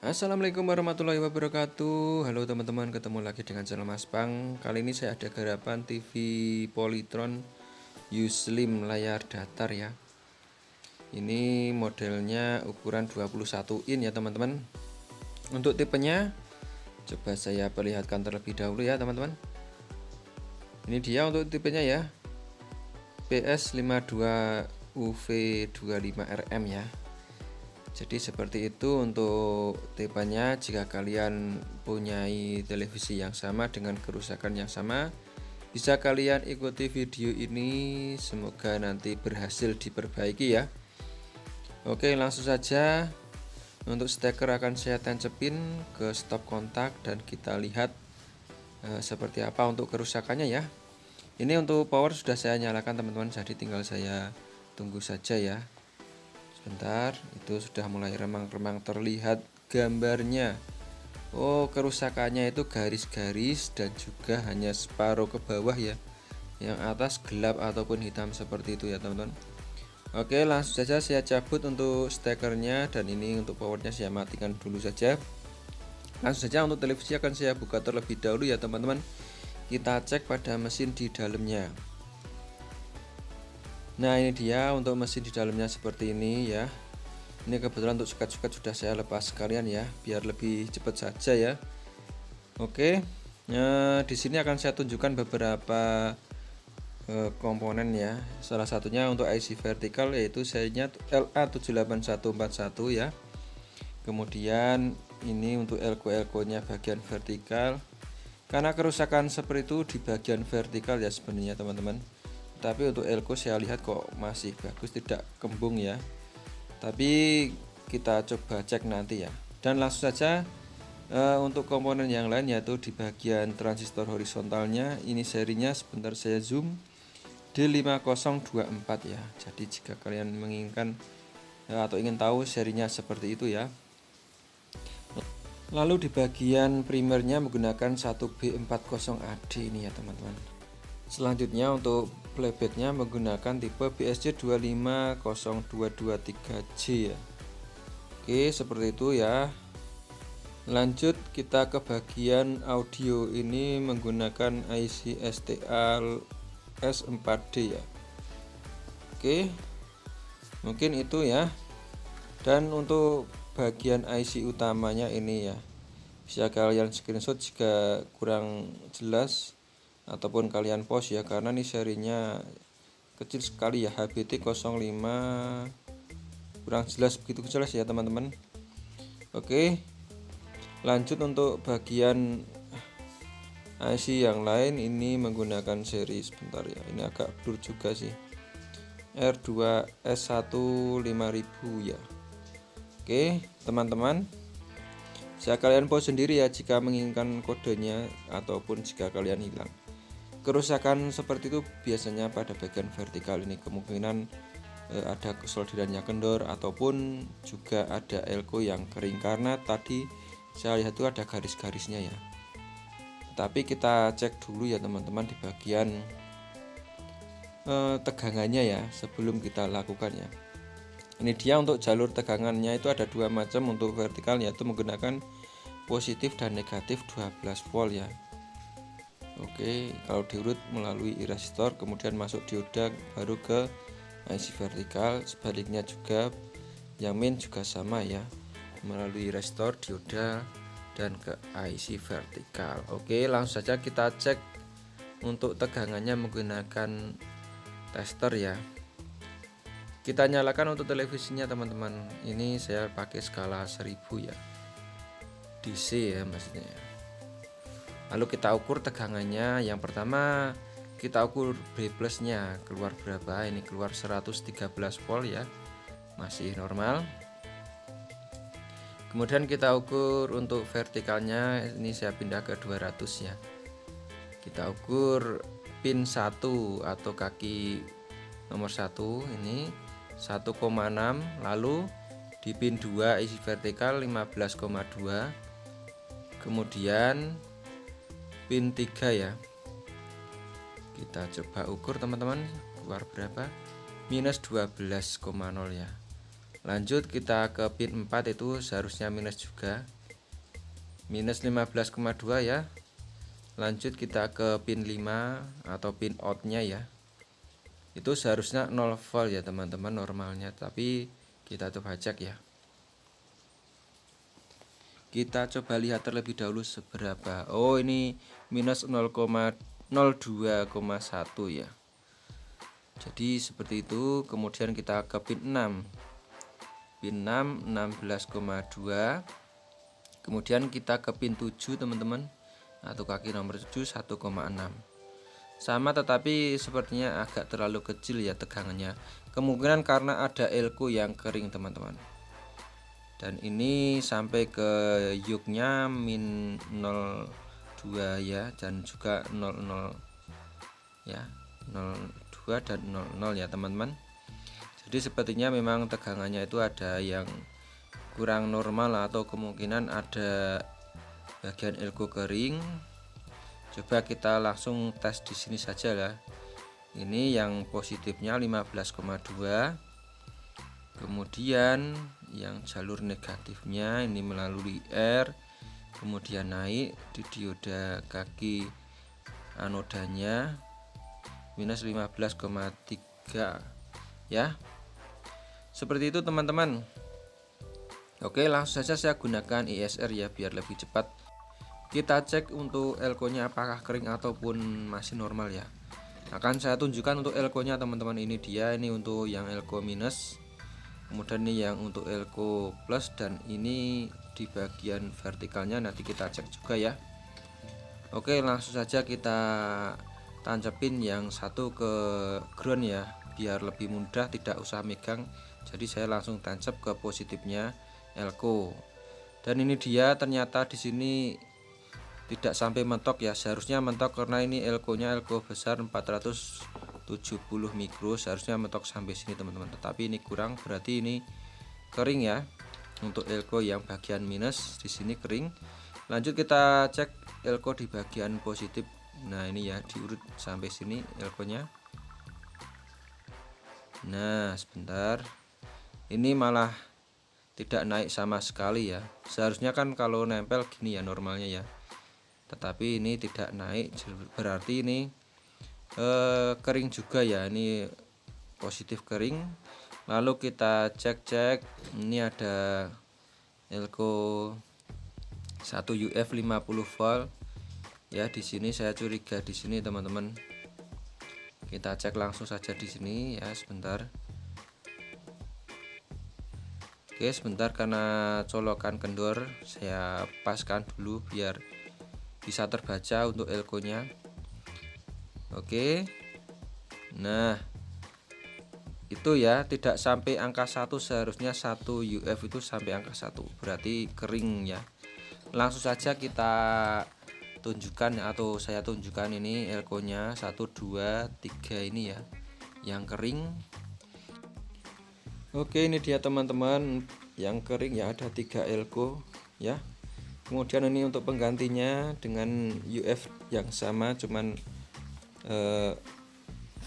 Assalamualaikum warahmatullahi wabarakatuh. Halo teman-teman, ketemu lagi dengan channel Mas Pang. Kali ini saya ada garapan TV Polytron U-Slim layar datar ya. Ini modelnya ukuran 21 in ya teman-teman. Untuk tipenya coba saya perlihatkan terlebih dahulu ya teman-teman. Ini dia untuk tipenya ya, PS52UV25RM ya. Jadi seperti itu untuk tipenya. Jika kalian punyai televisi yang sama dengan kerusakan yang sama, bisa kalian ikuti video ini, semoga nanti berhasil diperbaiki ya. Oke, langsung saja. Untuk steker akan saya tancapin ke stop kontak dan kita lihat seperti apa untuk kerusakannya ya. Ini untuk power sudah saya nyalakan teman-teman, jadi tinggal saya tunggu saja ya. Sebentar, itu sudah mulai remang-remang terlihat gambarnya. Oh, kerusakannya itu garis-garis dan juga hanya separuh ke bawah ya. Yang atas gelap ataupun hitam seperti itu ya teman-teman. Oke, langsung saja saya cabut untuk stekernya, dan ini untuk powernya saya matikan dulu saja. Langsung saja untuk televisi akan saya buka terlebih dahulu ya teman-teman. Kita cek pada mesin di dalamnya. Nah, ini dia untuk mesin di dalamnya seperti ini ya. Ini kebetulan untuk sukat-sukat sudah saya lepas sekalian ya, biar lebih cepat saja ya. Oke, di sini akan saya tunjukkan beberapa komponen ya. Salah satunya untuk IC vertikal, yaitu serinya LA78141 ya. Kemudian ini untuk elko nya bagian vertikal. Karena kerusakan seperti itu di bagian vertikal ya sebenarnya teman-teman. Tapi untuk elko saya lihat kok masih bagus, tidak kembung ya. Tapi kita coba cek nanti ya. Dan langsung saja untuk komponen yang lain, yaitu di bagian transistor horizontalnya. Ini serinya sebentar saya zoom, D5024 ya. Jadi jika kalian menginginkan atau ingin tahu serinya seperti itu ya. Lalu di bagian primernya menggunakan 1B40AD ini ya teman-teman. Selanjutnya untuk playbacknya menggunakan tipe BSC 25023J ya. Oke, seperti itu ya. Lanjut kita ke bagian audio, ini menggunakan IC STA S4D ya. Oke, mungkin itu ya. Dan untuk bagian IC utamanya ini ya, bisa kalian screenshot jika kurang jelas ataupun kalian post ya, karena ini serinya kecil sekali ya, HBT 05, kurang jelas, begitu jelas ya teman-teman. Oke, lanjut untuk bagian IC yang lain, ini menggunakan seri, sebentar ya, ini agak blur juga sih, R2S1 5000 ya. Oke teman-teman, bisa kalian post sendiri ya jika menginginkan kodenya ataupun jika kalian hilang. Kerusakan seperti itu biasanya pada bagian vertikal ini, kemungkinan ada solderan yang kendor ataupun juga ada elko yang kering, karena tadi saya lihat itu ada garis-garisnya ya. Tapi kita cek dulu ya teman-teman di bagian tegangannya ya sebelum kita lakukan ya. Ini dia untuk jalur tegangannya, itu ada dua macam. Untuk vertikal yaitu menggunakan positif dan negatif 12 volt ya. Oke, kalau diurut melalui resistor kemudian masuk dioda baru ke IC vertikal, sebaliknya juga yang main juga sama ya, melalui resistor, dioda dan ke IC vertikal. Oke, langsung saja kita cek untuk tegangannya menggunakan tester ya. Kita nyalakan untuk televisinya teman-teman. Ini saya pakai skala 1000 ya, DC ya maksudnya. Lalu kita ukur tegangannya. Yang pertama kita ukur B plusnya keluar berapa. Ini keluar 113 volt ya, masih normal. Kemudian kita ukur untuk vertikalnya, ini saya pindah ke 200 ya. Kita ukur pin 1 atau kaki nomor 1 ini 1,6, lalu di pin 2 isi vertikal 15,2, kemudian pin 3 ya. Kita coba ukur teman-teman, keluar berapa? Minus 12,0 ya. Lanjut kita ke pin 4, itu seharusnya minus juga, minus 15,2 ya. Lanjut kita ke pin 5 atau pin outnya ya, itu seharusnya 0 volt ya teman-teman normalnya, tapi kita coba cek ya. Kita coba lihat terlebih dahulu seberapa. Oh, ini minus 0,02,1 ya. Jadi seperti itu. Kemudian kita ke pin 6. Pin 6 16,2. Kemudian kita ke pin 7 teman-teman, atau kaki nomor 7 1,6. Sama, tetapi sepertinya agak terlalu kecil ya tegangannya. Kemungkinan karena ada elko yang kering teman-teman. Dan ini sampai ke yuknya min 02 ya, dan juga 00 ya, 02 dan 00 ya teman-teman. Jadi sepertinya memang tegangannya itu ada yang kurang normal, atau kemungkinan ada bagian elko kering. Coba kita langsung tes di sini saja lah. Ini yang positifnya 15,2. Kemudian yang jalur negatifnya ini melalui R, kemudian naik di dioda kaki anodanya minus 15,3 ya. Seperti itu teman-teman. Oke, langsung saja saya gunakan ISR ya biar lebih cepat. Kita cek untuk elko nya apakah kering ataupun masih normal ya. Akan saya tunjukkan untuk elko nya teman-teman. Ini dia, ini untuk yang elko minus, kemudian ini yang untuk elko plus, dan ini di bagian vertikalnya nanti kita cek juga ya. Oke, langsung saja kita tancapin yang satu ke ground ya, biar lebih mudah, tidak usah megang. Jadi saya langsung tancap ke positifnya elko. Dan ini dia, ternyata di sini tidak sampai mentok ya, seharusnya mentok karena ini elko nya elko besar 470 mikro, seharusnya mentok sampai sini teman-teman, tetapi ini kurang, berarti ini kering ya. Untuk elko yang bagian minus di sini kering. Lanjut kita cek elko di bagian positif. Nah, ini ya, diurut sampai sini elko nya. Nah, sebentar, ini malah tidak naik sama sekali ya. Seharusnya kan kalau nempel gini ya normalnya ya, tetapi ini tidak naik, berarti ini kering juga ya. Ini positif kering. Lalu kita cek, ini ada elko 1 UF 50 volt ya. Di sini saya curiga di sini teman-teman. Kita cek langsung saja di sini ya, sebentar. Oke, sebentar, karena colokan kendor saya paskan dulu biar bisa terbaca untuk elko nya. Oke, nah itu ya, tidak sampai angka 1, seharusnya 1 UF itu sampai angka 1, berarti kering ya. Langsung saja kita tunjukkan, atau saya tunjukkan ini elko nya 1 2 3 ini ya, yang kering. Oke, ini dia teman-teman yang kering ya, ada 3 elko ya. Kemudian ini untuk penggantinya dengan UF yang sama, cuman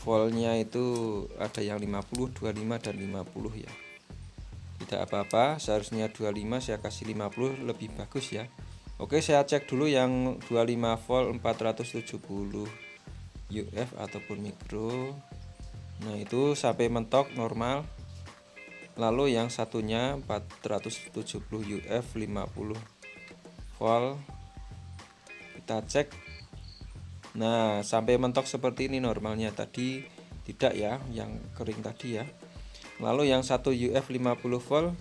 voltnya itu ada yang 50, 25 dan 50 ya. Tidak apa-apa, seharusnya 25, saya kasih 50 lebih bagus ya. Oke, saya cek dulu yang 25 volt 470 UF ataupun mikro. Nah, itu sampai mentok normal. Lalu yang satunya 470 UF 50 volt, kita cek. Nah, sampai mentok seperti ini normalnya, tadi tidak ya, yang kering tadi ya. Lalu yang 1 UF 50 volt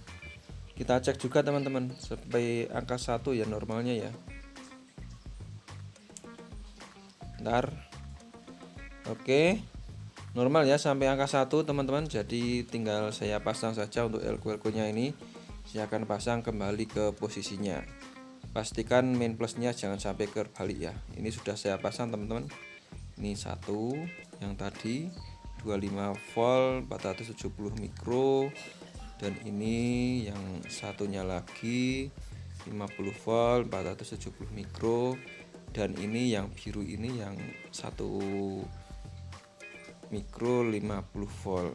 kita cek juga teman-teman, sampai angka 1 ya normalnya ya. Bentar. Oke, normal ya sampai angka 1 teman-teman. Jadi tinggal saya pasang saja untuk elko nya ini. Saya akan pasang kembali ke posisinya. Pastikan main plusnya jangan sampai terbalik ya. Ini sudah saya pasang teman-teman. Ini satu yang tadi 25 volt 470 mikro, dan ini yang satunya lagi 50 volt 470 mikro, dan ini yang biru ini yang 1 mikro 50 volt.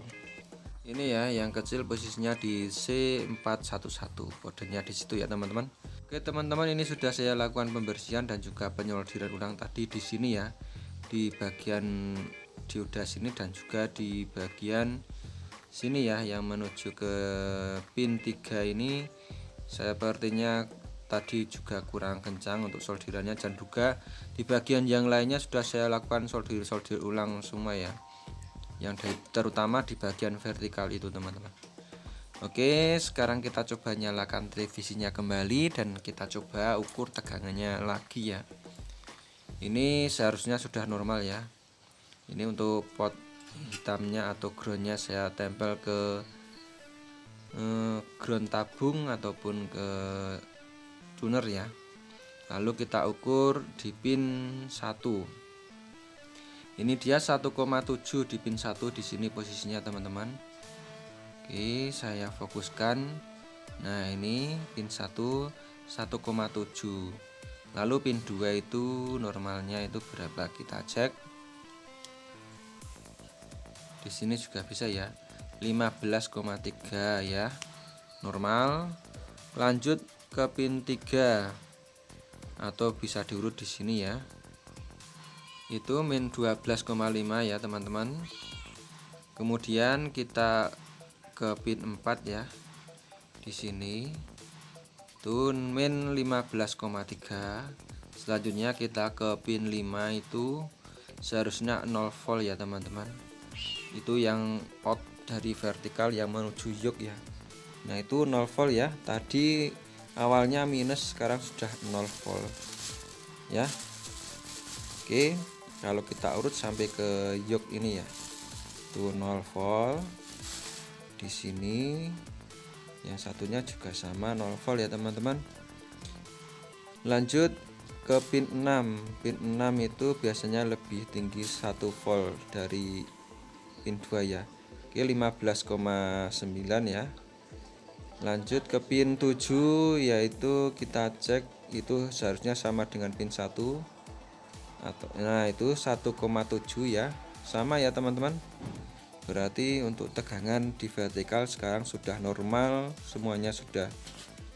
Ini ya, yang kecil posisinya di C411, kodenya di situ ya teman-teman. Oke teman-teman, ini sudah saya lakukan pembersihan dan juga penyolderan ulang tadi di sini ya, di bagian dioda sini dan juga di bagian sini ya, yang menuju ke pin 3 ini sepertinya tadi juga kurang kencang untuk solderannya, dan juga di bagian yang lainnya sudah saya lakukan solder ulang semua ya, yang terutama di bagian vertikal itu teman-teman. Oke, sekarang kita coba nyalakan televisinya kembali dan kita coba ukur tegangannya lagi ya. Ini seharusnya sudah normal ya. Ini untuk pot hitamnya atau groundnya saya tempel ke ground tabung ataupun ke tuner ya. Lalu kita ukur di pin 1. Ini dia 1,7 di pin 1 di sini posisinya teman-teman. Oke, saya fokuskan. Nah, ini pin 1 1,7. Lalu pin 2 itu normalnya itu berapa? Kita cek. Di sini juga bisa ya. 15,3 ya. Normal. Lanjut ke pin 3 atau bisa diurut di sini ya. Itu min 12,5 ya teman-teman. Kemudian kita ke pin 4 ya. Di sini itu min 15,3. Selanjutnya kita ke pin 5 itu seharusnya 0 volt ya teman-teman. Itu yang out dari vertikal yang menuju yoke ya. Nah, itu 0 volt ya. Tadi awalnya minus, sekarang sudah 0 volt ya. Oke, kalau kita urut sampai ke yoke ini ya, itu 0 volt. Di sini yang satunya juga sama 0 volt ya teman-teman. Lanjut ke pin 6. Pin 6 itu biasanya lebih tinggi 1 volt dari pin 2 ya. Oke, 15,9 ya. Lanjut ke pin 7, yaitu kita cek itu seharusnya sama dengan pin 1 atau nah itu 1,7 ya. Sama ya teman-teman. Berarti untuk tegangan di vertikal sekarang sudah normal, semuanya sudah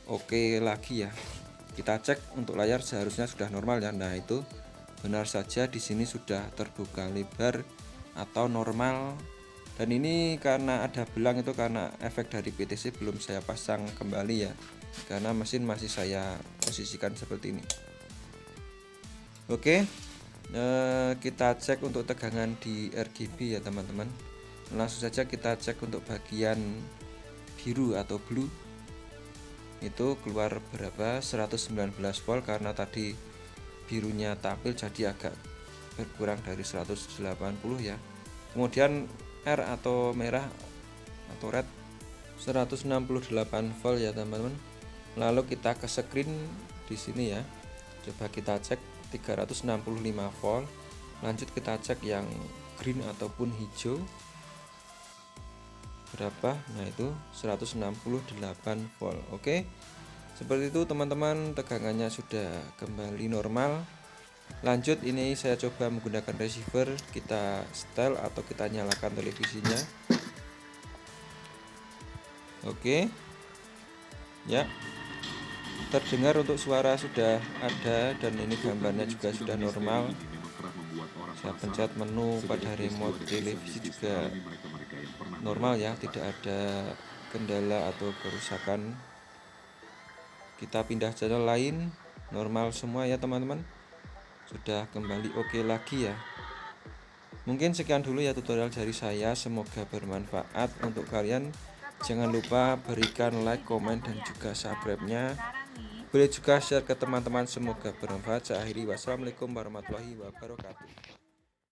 oke lagi ya. Kita cek untuk layar seharusnya sudah normal ya. Nah, itu benar saja, di sini sudah terbuka lebar atau normal. Dan ini karena ada belang, itu karena efek dari PTC belum saya pasang kembali ya, karena mesin masih saya posisikan seperti ini. Oke, kita cek untuk tegangan di RGB ya teman-teman. Langsung saja kita cek untuk bagian biru atau blue. Itu keluar berapa? 119 volt, karena tadi birunya tampil jadi agak berkurang dari 180 ya. Kemudian R atau merah atau red 168 volt ya teman-teman. Lalu kita ke screen di sini ya. Coba kita cek 365 volt. Lanjut kita cek yang green ataupun hijau berapa? Nah, itu 168 volt. Oke. Seperti itu teman-teman, tegangannya sudah kembali normal. Lanjut, ini saya coba menggunakan receiver, kita setel atau kita nyalakan televisinya. Oke ya, terdengar untuk suara sudah ada, dan ini gambarnya juga sudah normal. Saya pencet menu pada remote televisi juga normal ya, tidak ada kendala atau kerusakan. Kita pindah channel lain, normal semua ya teman-teman. Sudah kembali oke lagi ya. Mungkin sekian dulu ya tutorial dari saya, semoga bermanfaat untuk kalian. Jangan lupa berikan like, komen, dan juga subscribe-nya. Boleh juga share ke teman-teman, semoga bermanfaat. Saya akhiri, wassalamualaikum warahmatullahi wabarakatuh.